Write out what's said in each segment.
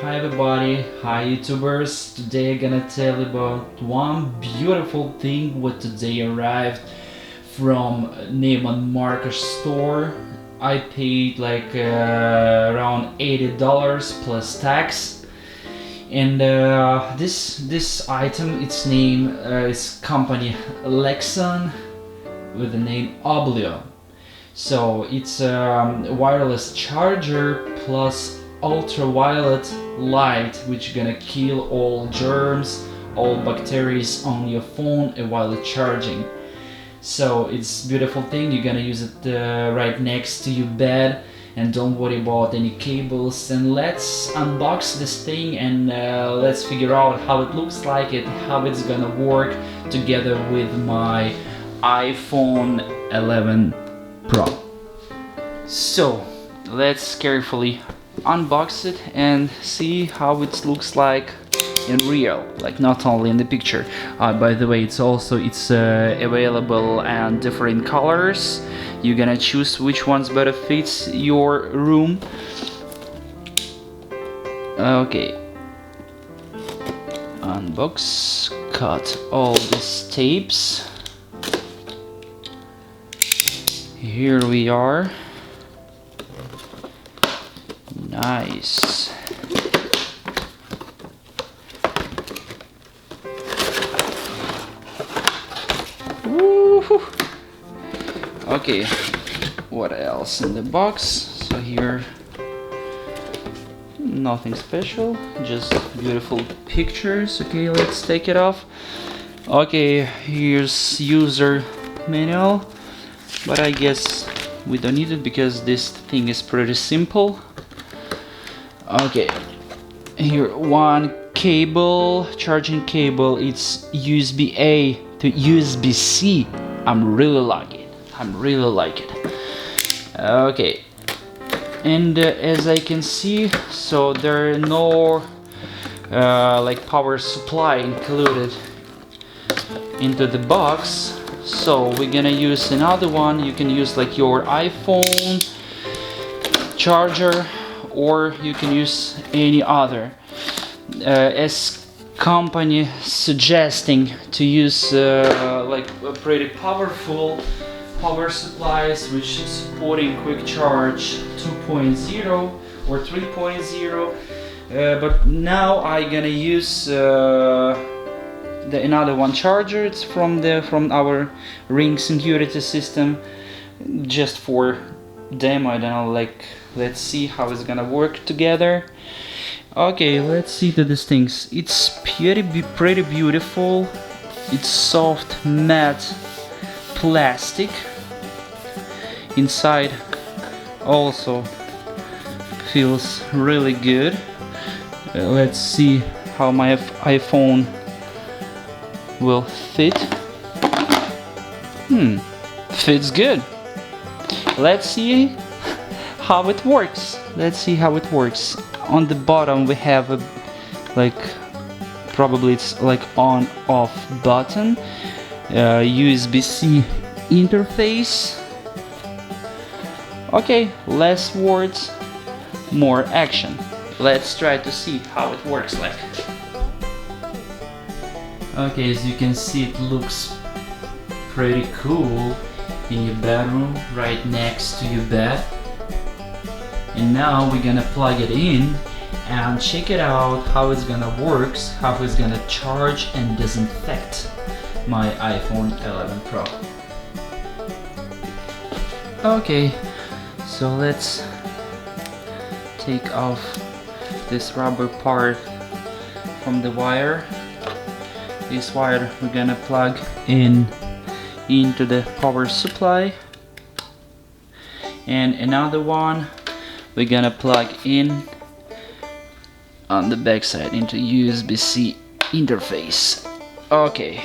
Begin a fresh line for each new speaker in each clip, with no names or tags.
Hi everybody, hi YouTubers. Today I'm gonna tell you about one beautiful thing what today arrived from Neiman Marcus store. I paid like around $80 plus tax, and this item, its name is company Lexon with the name Oblio. So it's a wireless charger plus ultraviolet light, which gonna kill all germs, all bacteria on your phone while it's charging. So it's beautiful thing. You're gonna use it right next to your bed, and don't worry about any cables. And let's unbox this thing and let's figure out how it looks like, how it's gonna work together with my iPhone 11 Pro. So let's carefully unbox it and see how it looks like in real, like not only in the picture. By the way, it's available and different colors. You're gonna choose which ones better fits your room. Okay, unbox, cut all these tapes. Here we are. Nice. Woohoo! Okay, what else in the box? So here, nothing special, just beautiful pictures. Okay, let's take it off. Okay, here's user manual, but I guess we don't need it because this thing is pretty simple. Okay, here one cable, charging cable. It's USB-A to USB-C. I'm really like it. Okay, and as I can see, so there are no like power supply included into the box. So we're gonna use another one. You can use like your iPhone charger, or you can use any other. As company suggesting to use like a pretty powerful power supplies which is supporting quick charge 2.0 or 3.0, but now I'm gonna use another one charger. It's from our Ring security system, just for demo. I don't know, like, let's see how it's gonna work together. Okay, let's see to these things. It's pretty beautiful. It's soft matte plastic. Inside also feels really good. Let's see how my iPhone will fit. Fits good. Let's see how it works. On the bottom we have a, like, probably it's like on off button, USB-C interface. Okay, less words, more action. Let's try to see how it works like. Okay, as you can see, it looks pretty cool in your bedroom, right next to your bed. And now we're gonna plug it in and check it out how it's gonna work, how it's gonna charge and disinfect my iPhone 11 Pro. Okay, so let's take off this rubber part from the wire. This wire we're gonna plug into the power supply, and another one we're gonna plug in on the back side into USB-C interface. Okay,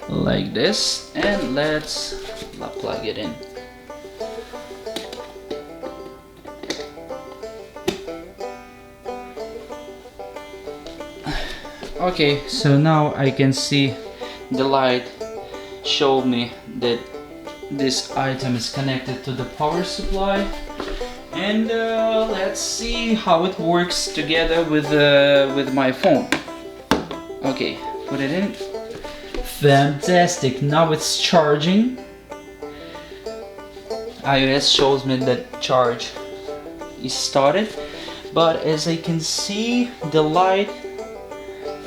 like this, and let's plug it in. Okay, so now I can see the light showed me that this item is connected to the power supply, And let's see how it works together with my phone. Okay, put it in. Fantastic, now it's charging. iOS shows me that charge is started, but as I can see, the light,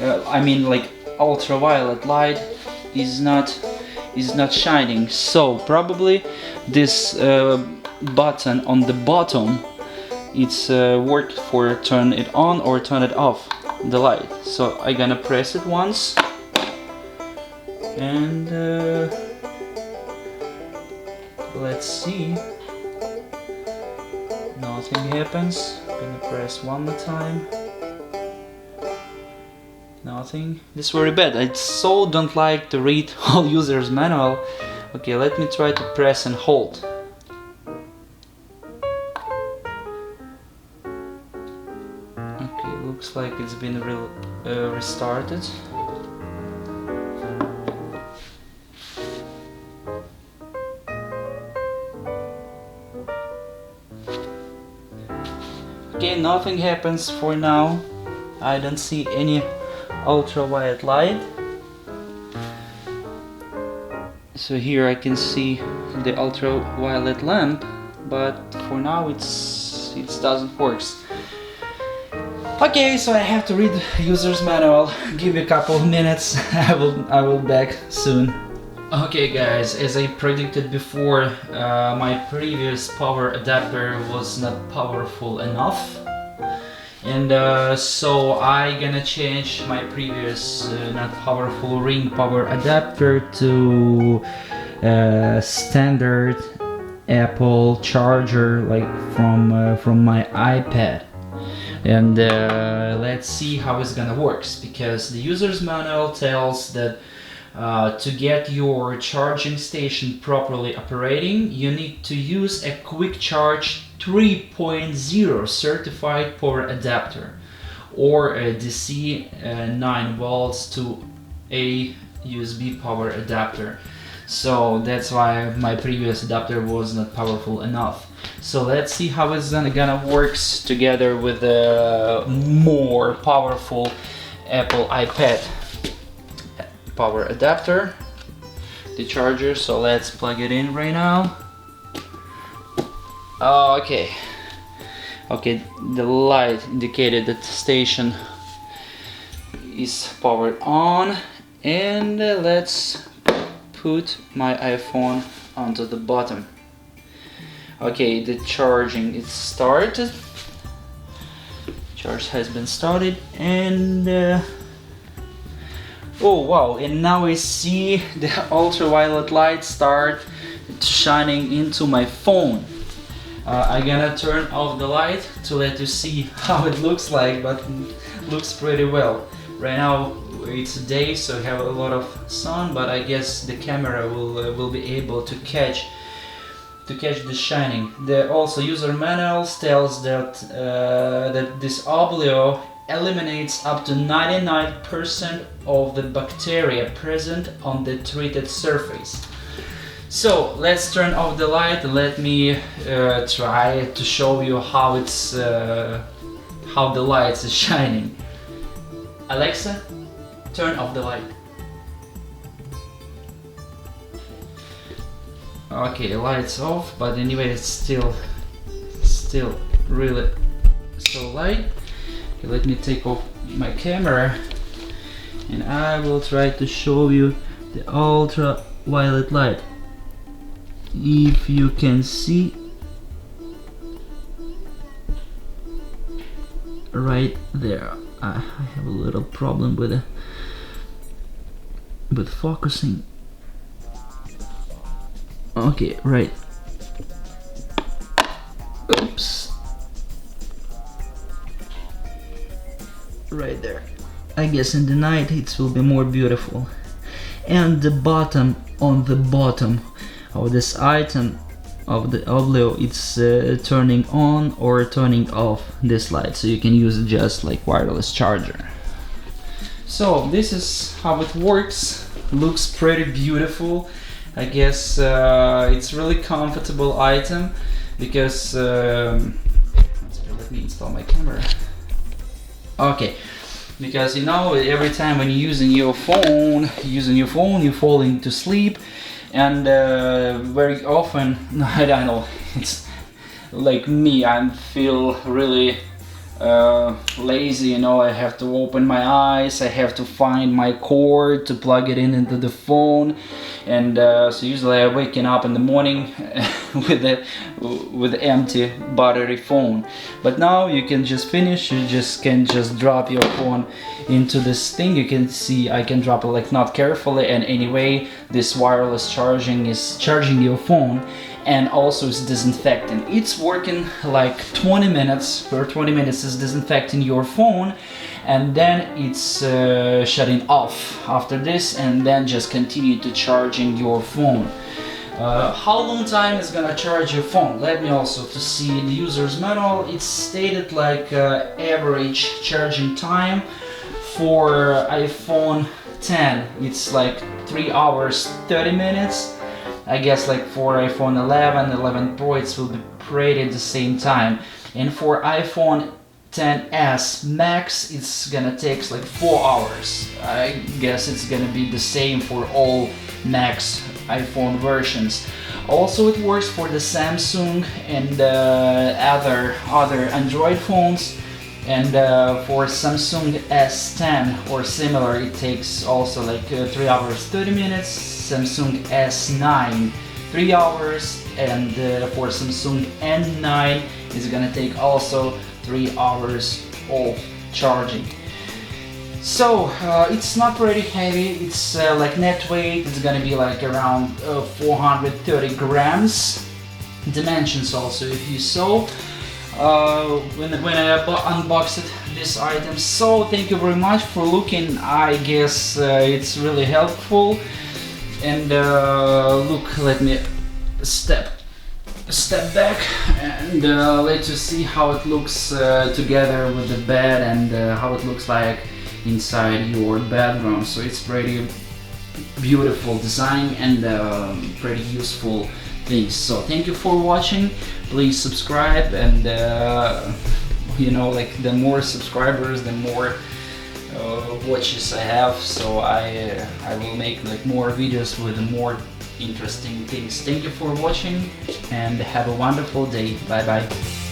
I mean like ultraviolet light, is not shining. So probably this button on the bottom, it's worked for turn it on or turn it off, the light. So I'm gonna press it once, and let's see. Nothing happens. I'm gonna press one more time. Nothing. This is very bad. I so don't like to read all user's manual. Okay, let me try to press and hold. Okay, looks like it's been restarted. Okay, nothing happens for now. I don't see any ultraviolet light. So here I can see the ultraviolet lamp, but for now it doesn't work. Okay, so I have to read user's manual. Give me a couple of minutes. I will back soon. Okay guys, as I predicted before, my previous power adapter was not powerful enough, and so I gonna change my previous not powerful ring power adapter to standard Apple charger, like from my iPad. And let's see how it's gonna work, because the user's manual tells that to get your charging station properly operating, you need to use a quick charge 3.0 certified power adapter, or a DC 9 volts to a USB power adapter. So that's why my previous adapter was not powerful enough. So let's see how it's gonna works together with a more powerful Apple iPad power adapter, the charger. So let's plug it in right now. Okay, the light indicated that the station is powered on, and let's put my iPhone onto the bottom. Okay, the charging is started. Charge has been started, and oh wow, and now I see the ultraviolet light start shining into my phone. I'm gonna turn off the light to let you see how it looks like, but it looks pretty well. Right now it's day, so I have a lot of sun, but I guess the camera will be able to catch the shining. The also user manuals tells that that this Oblio eliminates up to 99% of the bacteria present on the treated surface. So let's turn off the light and let me try to show you how how the light is shining. Alexa, turn off the light. Okay, light's off, but anyway it's still really so light. Okay, let me take off my camera and I will try to show you the ultraviolet light. If you can see right there, I have a little problem with focusing. Okay, right. Oops. Right there. I guess in the night it will be more beautiful. And the bottom, on the bottom of this item of the Oblio, it's turning on or turning off this light, so you can use it just like wireless charger. So this is how it works. Looks pretty beautiful. I guess it's really comfortable item. because let me install my camera. Okay, because you know, every time when you're using your phone, you fall into sleep, and very often, I don't know, it's like me, I feel really lazy, you know. I have to open my eyes, I have to find my cord to plug it into the phone, and so usually I waking up in the morning with empty battery phone. But now you can just finish, you can just drop your phone into this thing. You can see I can drop it like not carefully, and anyway this wireless charging is charging your phone, and also it's disinfecting. It's working like 20 minutes. For 20 minutes is disinfecting your phone, and then it's shutting off after this, and then just continue to charging your phone. How long time is gonna charge your phone? Let me also to see the user's manual. It's stated like average charging time for iPhone 10. It's like 3 hours 30 minutes. I guess like for iPhone 11 Pro it will be pretty the same time, and for iPhone 10s Max it's gonna take like 4 hours. I guess it's gonna be the same for all Max iPhone versions. Also it works for the Samsung and other Android phones, and for Samsung S10 or similar it takes also like 3 hours 30 minutes. Samsung S9 3 hours, and for Samsung N9 is gonna take also 3 hours of charging. So it's not pretty heavy. It's like net weight, it's gonna be like around 430 grams. Dimensions also, if you saw when I unboxed this item. So thank you very much for looking. I guess it's really helpful. And look, let me step back and let you see how it looks together with the bed, and how it looks like inside your bedroom. So it's pretty beautiful design and pretty useful things. So thank you for watching. Please subscribe, and you know, like the more subscribers, the more watches I have, so I will make like more videos with more interesting things. Thank you for watching, and have a wonderful day. Bye bye.